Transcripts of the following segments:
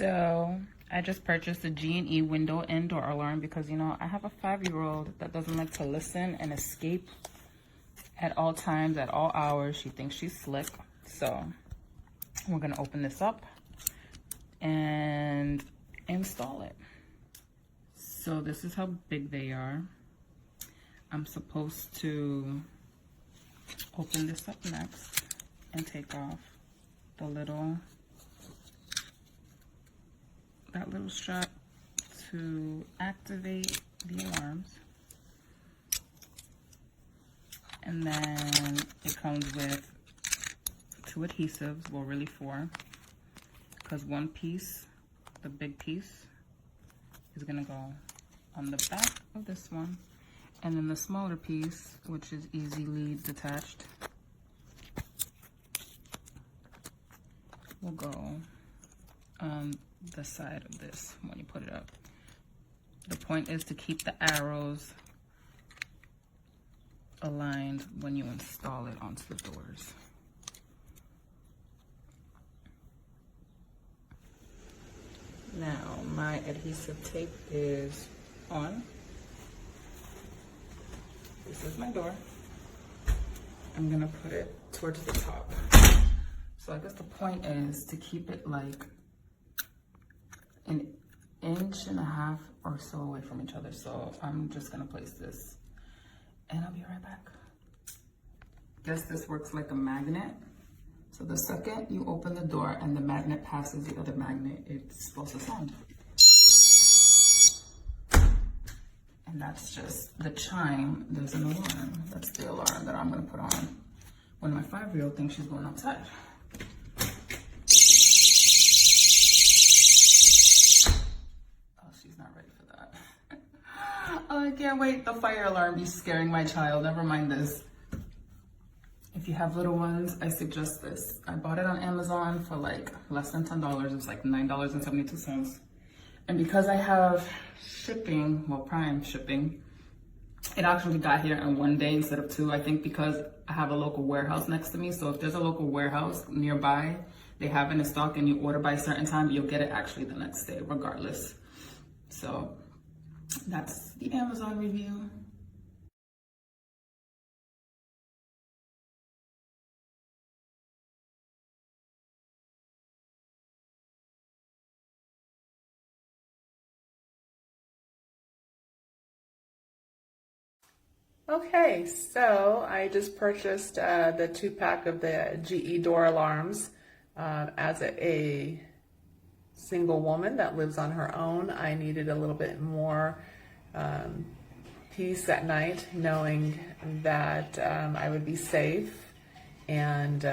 So I just purchased a G&E window and door alarm because, you know, I have a 5-year-old that doesn't like to listen and escape at all times, at all hours. She thinks she's slick. So we're going to open this up and install it. So this is how big they are. I'm supposed to open this up next and take off the that little strap to activate the alarms. And then it comes with 2 adhesives, well really 4, because one piece, the big piece, is gonna go on the back of this one, and then the smaller piece, which is easily detached, will go on the side of this when you put it up. The point is to keep the arrows aligned when you install it onto the doors. Now my adhesive tape is on. This is my door. I'm gonna put it towards the top. So I guess the point is to keep it like an 1.5 inches or so away from each other. So I'm just gonna place this and I'll be right back. Guess this works like a magnet. So the second you open the door and the magnet passes the other magnet, it's supposed to sound. And that's just the chime. There's an alarm. That's the alarm that I'm gonna put on when my 5-year-old thinks she's going outside. Oh, she's not ready for that. Oh, I can't wait. The fire alarm be scaring my child. Never mind this. If you have little ones, I suggest this. I bought it on Amazon for like less than $10. It's like $9.72. And because I have shipping, well, Prime shipping, it actually got here in 1 day instead of 2. I think because I have a local warehouse next to me. So if there's a local warehouse nearby, they have it in stock and you order by a certain time, you'll get it actually the next day regardless. So that's the Amazon review. Okay, so I just purchased the 2-pack of the GE door alarms. As a single woman that lives on her own, I needed a little bit more peace at night, knowing that I would be safe. And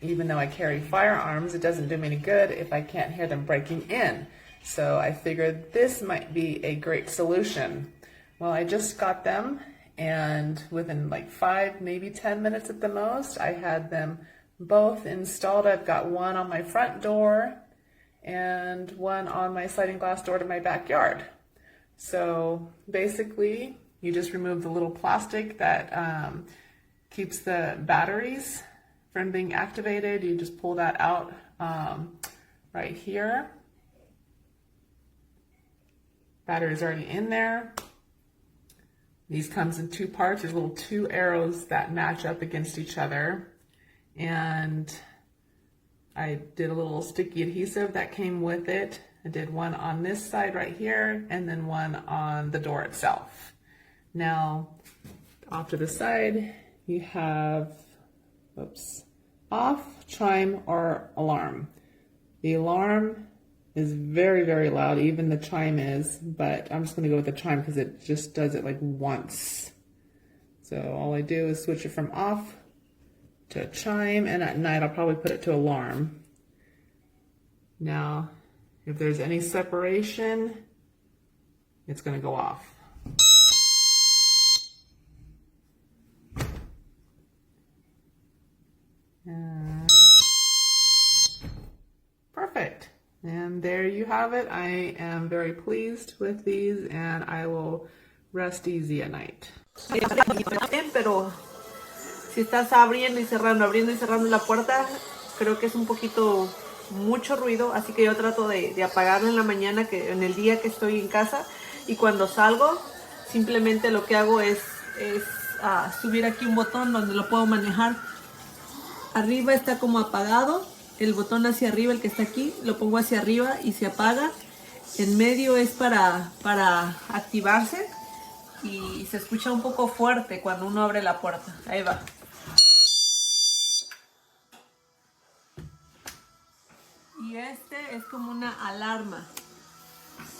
even though I carry firearms, it doesn't do me any good if I can't hear them breaking in. So I figured this might be a great solution. Well, I just got them, and within like 5, maybe 10 minutes at the most, I had them both installed. I've got one on my front door and one on my sliding glass door to my backyard. So basically, you just remove the little plastic that keeps the batteries from being activated. You just pull that out right here. Battery's already in there. These comes in 2 parts. There's little 2 arrows that match up against each other. And I did a little sticky adhesive that came with it. I did one on this side right here and then one on the door itself. Now, off to the side, you have, off, chime, or alarm. The alarm is very, very loud. Even the chime is, but I'm just gonna go with the chime because it just does it like once. So all I do is switch it from off to chime, and at night I'll probably put it to alarm. Now, if there's any separation, it's gonna go off. Perfect. And there you have it. I am very pleased with these, and I will rest easy at night. Pero si estás abriendo y cerrando la puerta, creo que es un poquito mucho ruido, así que yo trato de apagarlo en la mañana, en el día que estoy en casa, y cuando salgo simplemente lo que hago es subir aquí un botón donde lo puedo manejar. Arriba está como apagado, el botón hacia arriba, el que está aquí, lo pongo hacia arriba y se apaga. En medio es para activarse y se escucha un poco fuerte cuando uno abre la puerta. Ahí va. Y este es como una alarma.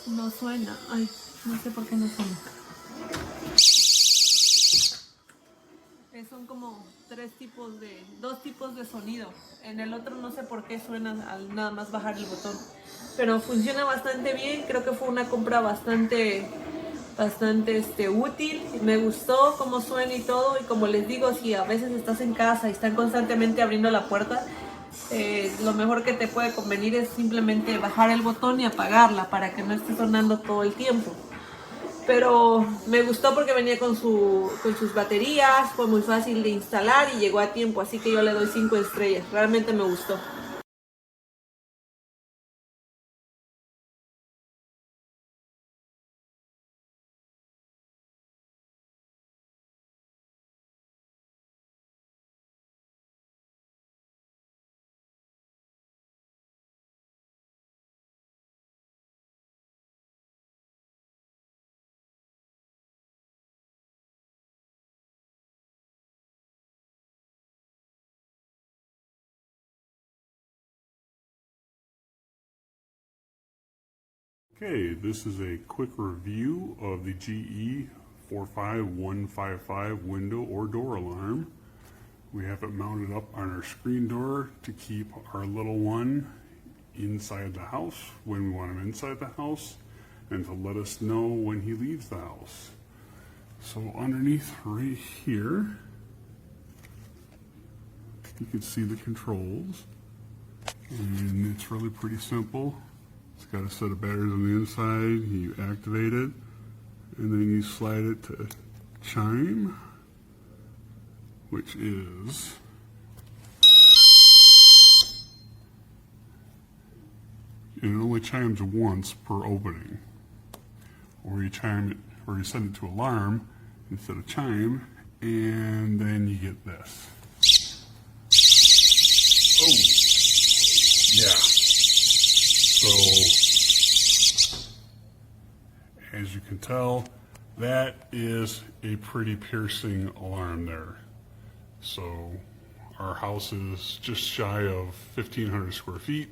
No suena. Ay, no sé por qué no suena. Son como dos tipos de sonido. En el otro no sé por qué suena al nada más bajar el botón. Pero funciona bastante bien. Creo que fue una compra bastante útil. Me gustó cómo suena y todo. Y como les digo, si a veces estás en casa y están constantemente abriendo la puerta, lo mejor que te puede convenir es simplemente bajar el botón y apagarla para que no esté sonando todo el tiempo. Pero me gustó porque venía con sus baterías, fue muy fácil de instalar y llegó a tiempo, así que yo le doy 5 estrellas. Realmente me gustó. Okay, this is a quick review of the GE 45155 window or door alarm. We have it mounted up on our screen door to keep our little one inside the house when we want him inside the house and to let us know when he leaves the house. So underneath right here, you can see the controls, and it's really pretty simple. It's got a set of batteries on the inside. You activate it, and then you slide it to Chime, which is it only chimes once per opening. Or you chime it, or you set it to alarm instead of chime, and then you get this. Oh, yeah. So, as you can tell, that is a pretty piercing alarm there. So, our house is just shy of 1,500 square feet,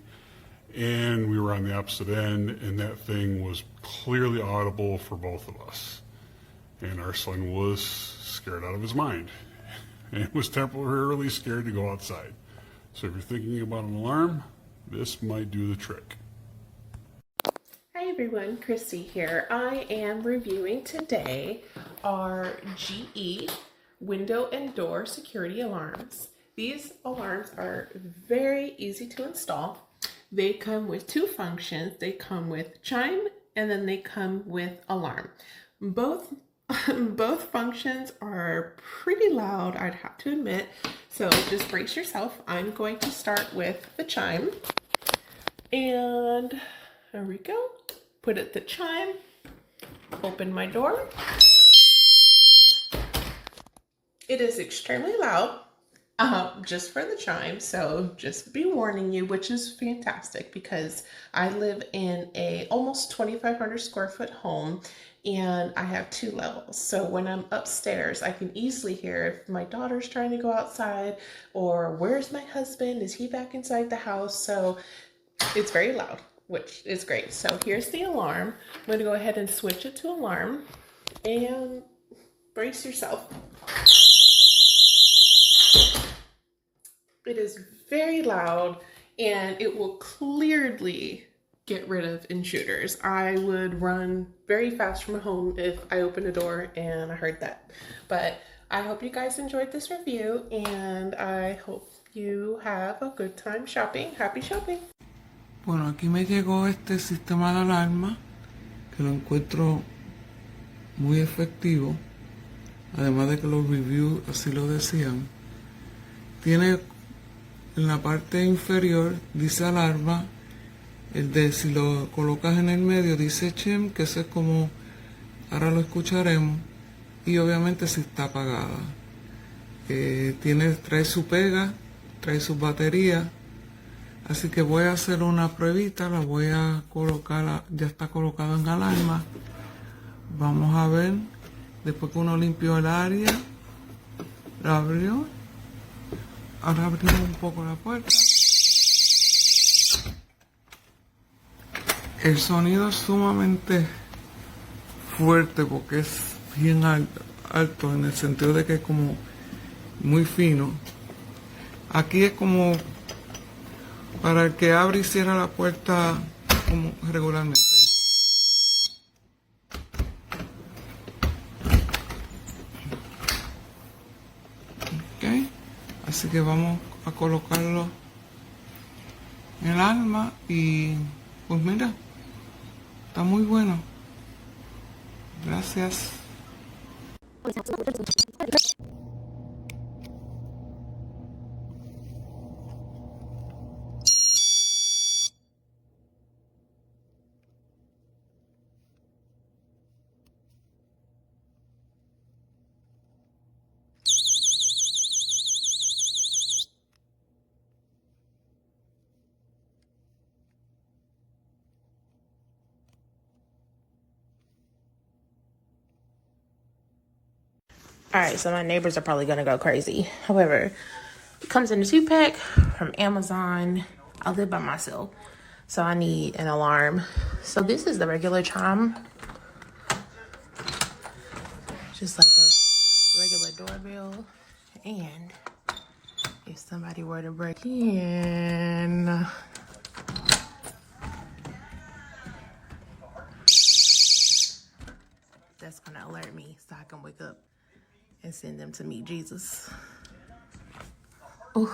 and we were on the opposite end, and that thing was clearly audible for both of us. And our son was scared out of his mind, and was temporarily scared to go outside. So if you're thinking about an alarm, this might do the trick. Hi everyone, Christy here. I am reviewing today our GE window and door security alarms. These alarms are very easy to install. They come with two functions. They come with chime and then they come with alarm. Both functions are pretty loud, I'd have to admit. So just brace yourself. I'm going to start with the chime. And there we go. Put it to chime. Open my door. It is extremely loud. Just for the chime, so just be warning you, which is fantastic because I live in a almost 2,500 square foot home and I have 2 levels. So when I'm upstairs, I can easily hear if my daughter's trying to go outside or where's my husband? Is he back inside the house? So it's very loud, which is great. So here's the alarm. I'm going to go ahead and switch it to alarm and brace yourself. It is very loud and it will clearly get rid of intruders. I would run very fast from home if I opened a door and I heard that. But I hope you guys enjoyed this review and I hope you have a good time shopping. Happy shopping. Bueno, aquí me llegó este sistema de alarma que lo encuentro muy efectivo, además de que los reviews así lo decían. Tiene en la parte inferior dice alarma. El de si lo colocas en el medio dice Chime, que eso es como, ahora lo escucharemos. Y obviamente si está apagada. Trae su pega, trae sus baterías. Así que voy a hacer una pruebita, la voy a colocar, ya está colocado en alarma. Vamos a ver, después que uno limpió el área, la abrió. Ahora abrimos un poco la puerta. El sonido es sumamente fuerte porque es bien alto en el sentido de que es como muy fino. Aquí es como para el que abre y cierra la puerta como regularmente. Ok, así que vamos a colocarlo en el alma y pues mira, está muy bueno. Gracias. All right, so my neighbors are probably gonna go crazy. However, it comes in a 2-pack from Amazon. I live by myself, so I need an alarm. So this is the regular chime, just like a regular doorbell. And if somebody were to break in, that's gonna alert me so I can wake up and send them to meet Jesus. Ooh.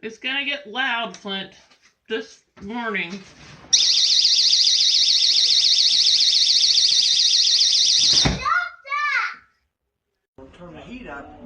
It's gonna get loud, Flint, this morning. Turn the heat up